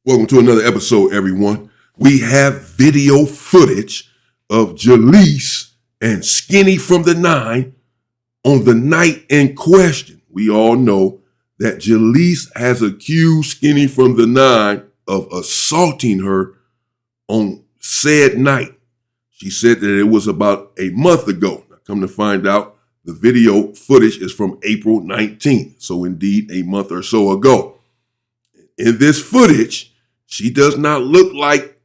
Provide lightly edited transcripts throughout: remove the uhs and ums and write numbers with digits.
Welcome to another episode, everyone. We have video footage of Jaleec and Skinny from the Nine on the night in question. We all know that Jaleec has accused Skinny from the Nine of assaulting her on said night. She said that it was about a month ago. Now, come to find out, the video footage is from April 19th. So indeed, a month or so ago. In this footage, she does not look like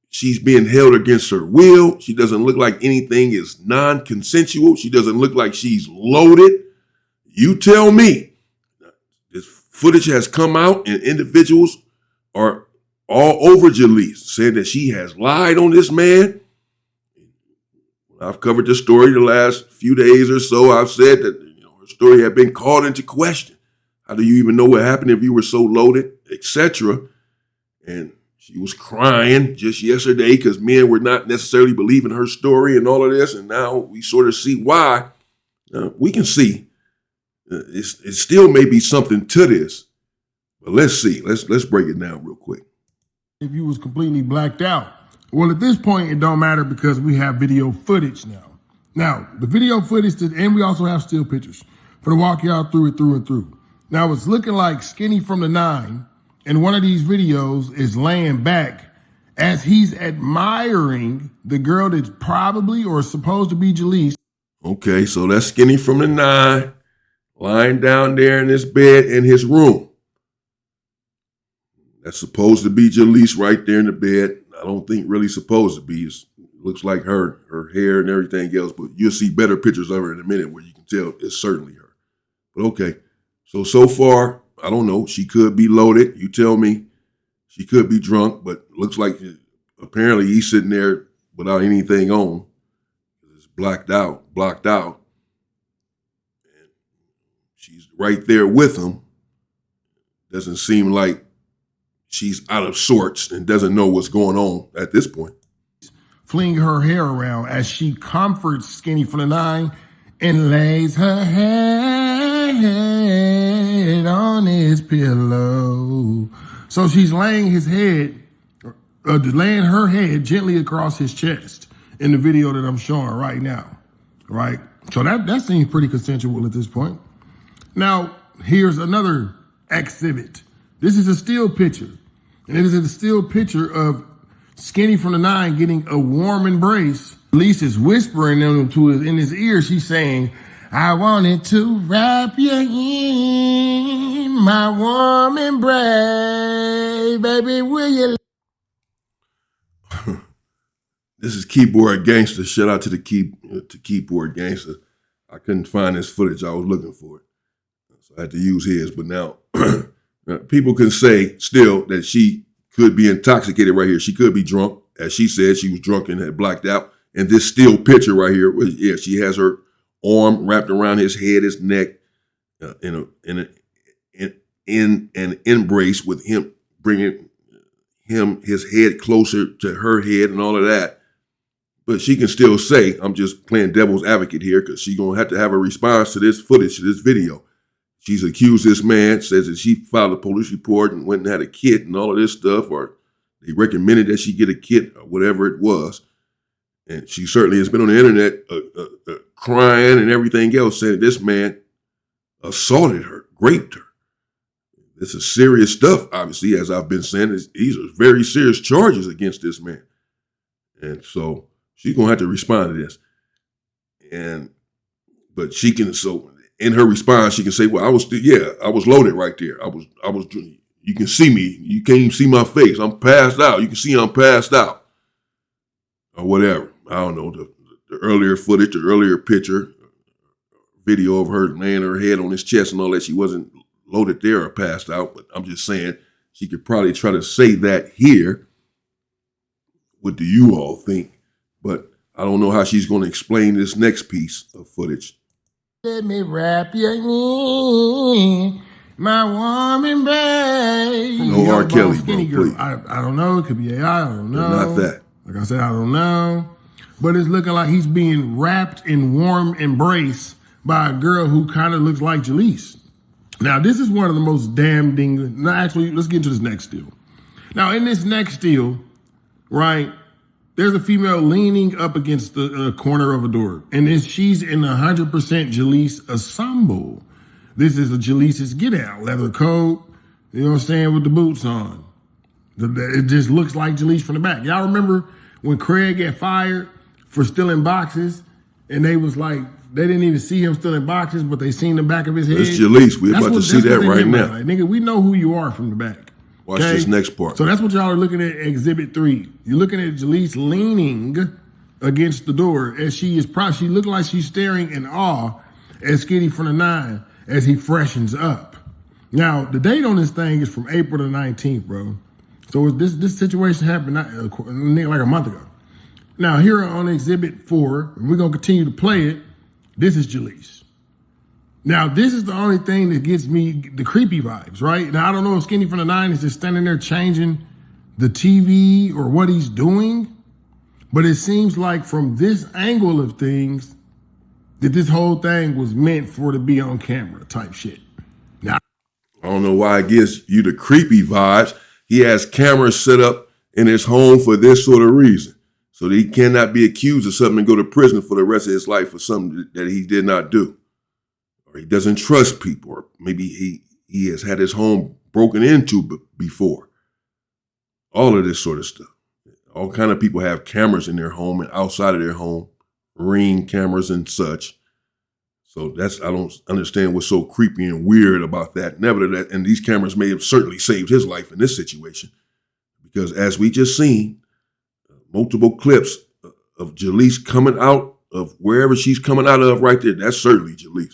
she's being held against her will. She doesn't look like anything is non-consensual. She doesn't look like she's loaded. You tell me. This footage has come out and individuals are all over Jaleec saying that she has lied on this man. I've covered this story the last few days or so. I've said that her story had been called into question. How do you even know what happened if you were so loaded, etc.? And she was crying just yesterday because men were not necessarily believing her story and all of this. And now we sort of see why. We can see it still may be something to this. But let's see. Let's break it down real quick. If you was completely blacked out. Well, at this point, it don't matter because we have video footage now. Now, the video footage, and we also have still pictures for to walk y'all through it through and through. Now, it's looking like Skinny from the Nine in one of these videos is laying back as he's admiring the girl that's probably or supposed to be Jaleec. Okay, so that's Skinny from the Nine lying down there in his bed in his room. That's supposed to be Jaleec right there in the bed. I don't think really supposed to be. It looks like her hair and everything else, but you'll see better pictures of her in a minute where you can tell it's certainly her. But okay, so far, I don't know. She could be loaded. You tell me. She could be drunk, but looks like apparently he's sitting there without anything on. It's blocked out. And she's right there with him. Doesn't seem like she's out of sorts and doesn't know what's going on at this point. Fling her hair around as she comforts Skinny from the Nine and lays her head on his pillow. So she's laying laying her head gently across his chest in the video that I'm showing right now, right? So that seems pretty consensual at this point. Now, here's another exhibit. This is a still picture, and it is a still picture of Skinny from the Nine getting a warm embrace. Jaleec is whispering in his ear. She's saying, "I wanted to wrap you in my warm embrace, baby, will you?" This is Keyboard Gangster. Shout out to the Keyboard Gangster. I couldn't find this footage. I was looking for it, so I had to use his. But now people can say still that she could be intoxicated right here. She could be drunk. As she said, she was drunk and had blacked out. And this still picture right here, yeah, she has her arm wrapped around his head, his neck, in an embrace with him, bringing his head closer to her head and all of that. But she can still say, I'm just playing devil's advocate here because she's going to have a response to this footage, to this video. She's accused this man, says that she filed a police report and went and had a kit and all of this stuff, or they recommended that she get a kit or whatever it was. And she certainly has been on the internet crying and everything else, saying this man assaulted her, raped her. This is serious stuff, obviously, as I've been saying. These are very serious charges against this man. And so she's going to have to respond to this. But she can, so in her response, she can say, well, I was loaded right there. I was, you can see me. You can't even see my face. I'm passed out. You can see I'm passed out. Or whatever. I don't know, the earlier footage, the earlier picture, video of her laying her head on his chest and all that. She wasn't loaded there or passed out, but I'm just saying she could probably try to say that here. What do you all think? But I don't know how she's going to explain this next piece of footage. Let me wrap you in my warm embrace. No R. Kelly, Skinny bro, girl. please. I don't know. It could be AI. I don't know. Not that. Like I said, I don't know. But it's looking like he's being wrapped in warm embrace by a girl who kind of looks like Jaleec. Now, this is one of the most damning. Actually, let's get into this next deal. Now, in this next still, right, there's a female leaning up against the corner of a door, and then she's in 100% Jaleec ensemble. This is a Jaleec's get out, leather coat, you know what I'm saying, with the boots on. It just looks like Jaleec from the back. Y'all remember when Craig got fired for stealing boxes, and they was like, they didn't even see him stealing boxes, but they seen the back of his head? It's Jaleec. We're about to see that right now. Like, nigga, we know who you are from the back. Watch this next part. So that's what y'all are looking at Exhibit 3. You're looking at Jaleec leaning against the door as she looked like she's staring in awe at Skinny from the 9 as he freshens up. Now, the date on this thing is from April the 19th, bro. So this situation happened like a month ago. Now, here on Exhibit 4, and we're going to continue to play it, this is Jaleec. Now, this is the only thing that gives me the creepy vibes, right? Now, I don't know if Skinny from the 9 is just standing there changing the TV or what he's doing, but it seems like from this angle of things that this whole thing was meant for to be on camera type shit. Now, I don't know why it gives you the creepy vibes. He has cameras set up in his home for this sort of reason, so that he cannot be accused of something and go to prison for the rest of his life for something that he did not do. He doesn't trust people, or maybe he has had his home broken into before. All of this sort of stuff. All kind of people have cameras in their home and outside of their home, Ring cameras and such. So I don't understand what's so creepy and weird about that. Nevertheless, and these cameras may have certainly saved his life in this situation, because as we just seen, multiple clips of Jaleec coming out of wherever she's coming out of right there. That's certainly Jaleec.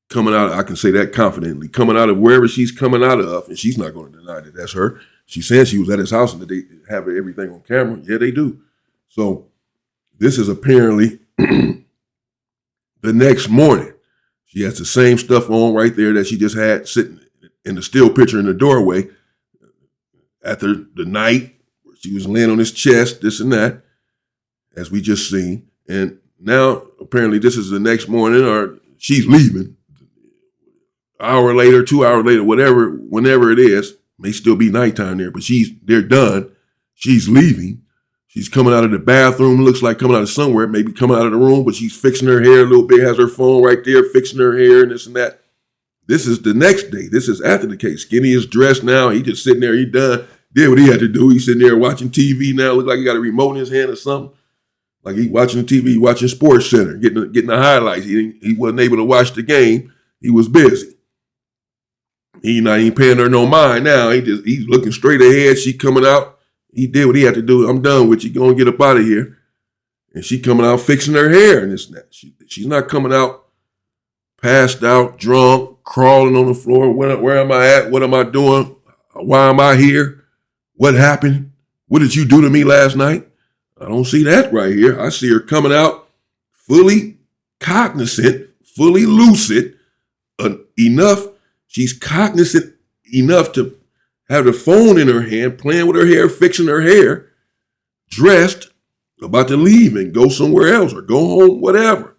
Coming out, I can say that confidently, coming out of wherever she's coming out of, and she's not going to deny that that's her. She's saying she was at his house and that they have everything on camera. Yeah, they do. So this is apparently the next morning. She has the same stuff on right there that she just had sitting in the still picture in the doorway after the night where she was laying on his chest, this and that, as we just seen. And now apparently this is the next morning, or she's leaving. Hour later, 2 hours later, whenever it is, may still be nighttime there, but they're done. She's leaving. She's coming out of the bathroom, looks like coming out of somewhere, maybe coming out of the room, but she's fixing her hair a little bit, has her phone right there, fixing her hair and this and that. This is the next day. This is after the case. Skinny is dressed now. He just sitting there. He done, did what he had to do. He's sitting there watching TV now. Look like he got a remote in his hand or something. Like he watching TV, watching Sports Center, getting the highlights. He wasn't able to watch the game. He was busy. He not even paying her no mind now. He's looking straight ahead. She coming out. He did what he had to do. I'm done with you. Go and get up out of here. And she coming out fixing her hair and this and that. She's not coming out passed out, drunk, crawling on the floor. Where am I at? What am I doing? Why am I here? What happened? What did you do to me last night? I don't see that right here. I see her coming out fully cognizant, fully lucid enough. She's cognizant enough to have the phone in her hand, playing with her hair, fixing her hair, dressed, about to leave and go somewhere else or go home, whatever.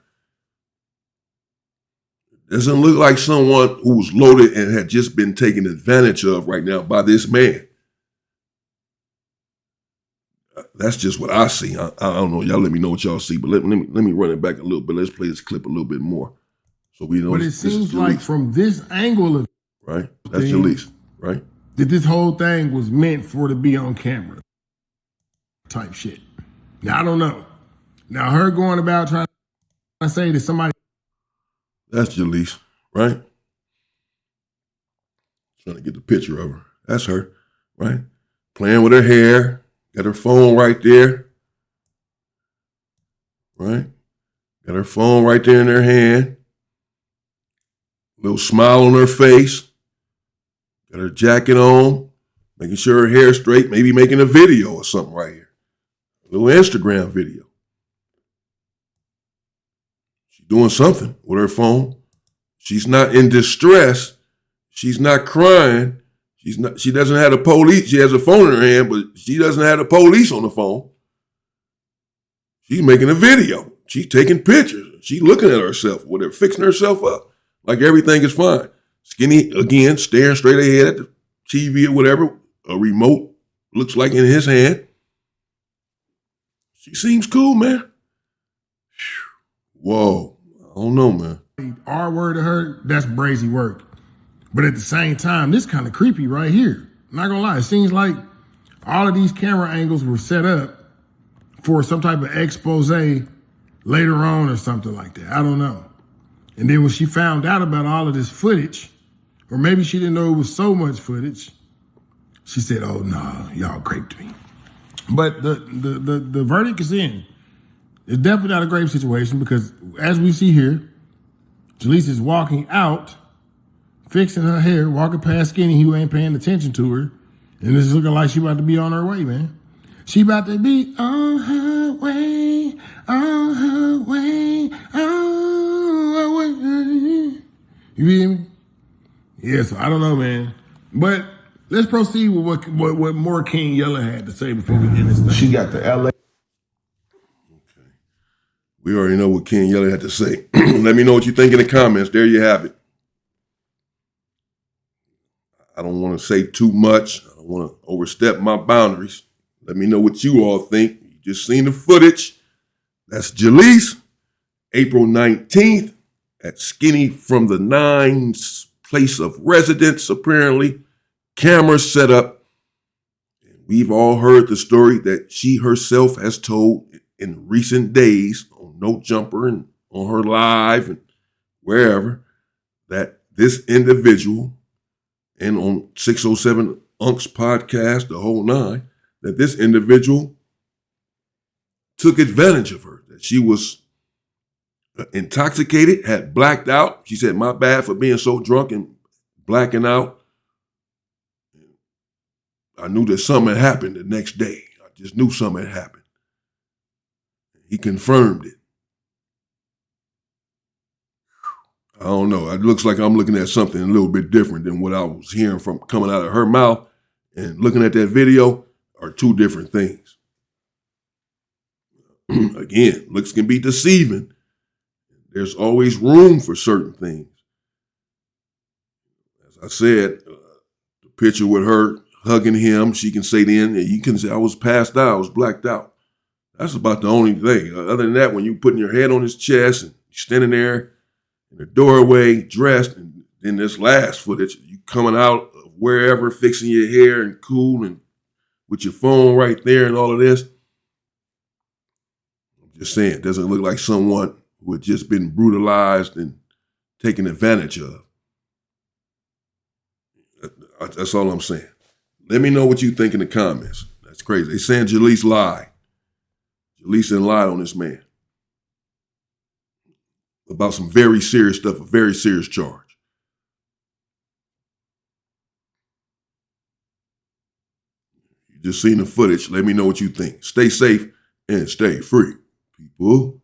Doesn't look like someone who's loaded and had just been taken advantage of right now by this man. That's just what I see. I don't know. Y'all let me know what y'all see, but let me run it back a little bit. Let's play this clip a little bit more. So we know. But it seems like from this angle of right, that's Jaleec, right? That this whole thing was meant for to be on camera type shit. Now I don't know. Now her going about trying to say to somebody. That's Jaleec, right? Trying to get the picture of her. That's her, right? Playing with her hair. Got her phone right there. Right? Got her phone right there in her hand. Little smile on her face. Got her jacket on. Making sure her hair's straight. Maybe making a video or something right here. A little Instagram video. She's doing something with her phone. She's not in distress. She's not crying. She doesn't have the police. She has a phone in her hand, but she doesn't have the police on the phone. She's making a video. She's taking pictures. She's looking at herself, whatever, fixing herself up like everything is fine. Skinny, again, staring straight ahead at the TV or whatever, a remote, looks like in his hand. She seems cool, man. Whoa, I don't know, man. R word to her, that's brazy work. But at the same time, this kind of creepy right here. Not gonna lie, it seems like all of these camera angles were set up for some type of expose later on or something like that. I don't know. And then when she found out about all of this footage, or maybe she didn't know it was so much footage, she said, oh no, y'all raped me. But the verdict is in. It's definitely not a grave situation because as we see here, Jaleec is walking out, fixing her hair, walking past Skinny who ain't paying attention to her. And it's looking like she about to be on her way, man. She about to be on her way, on her way, on her way. You feel me? Yeah, so I don't know, man. But let's proceed with what more King Yella had to say before we end this thing. She got the LA. Okay. We already know what King Yella had to say. Let me know what you think in the comments. There you have it. I don't want to say too much. I don't want to overstep my boundaries. Let me know what you all think. You just seen the footage. That's Jaleec, April 19th at Skinny from the Nine's place of residence, apparently. Cameras set up. We've all heard the story that she herself has told in recent days on No Jumper and on her live and wherever, that this individual, and on 607 Unc's podcast, the whole nine, that this individual took advantage of her, that she was intoxicated, had blacked out. She said, my bad for being so drunk and blacking out. I knew that something had happened the next day. I just knew something had happened. He confirmed it. I don't know. It looks like I'm looking at something a little bit different than what I was hearing from coming out of her mouth, and looking at that video are two different things. Again, looks can be deceiving. There's always room for certain things. As I said, the picture with her hugging him, she can say then, and you can say, I was passed out, I was blacked out. That's about the only thing. Other than that, when you putting your head on his chest and you're standing there in the doorway, dressed, and then this last footage, you coming out of wherever, fixing your hair and cool and with your phone right there and all of this. I'm just saying, it doesn't look like someone who had just been brutalized and taken advantage of. That's all I'm saying. Let me know what you think in the comments. That's crazy. They saying Jaleec lied. Jaleec didn't lie on this man about some very serious stuff, a very serious charge. You just seen the footage. Let me know what you think. Stay safe and stay free, people.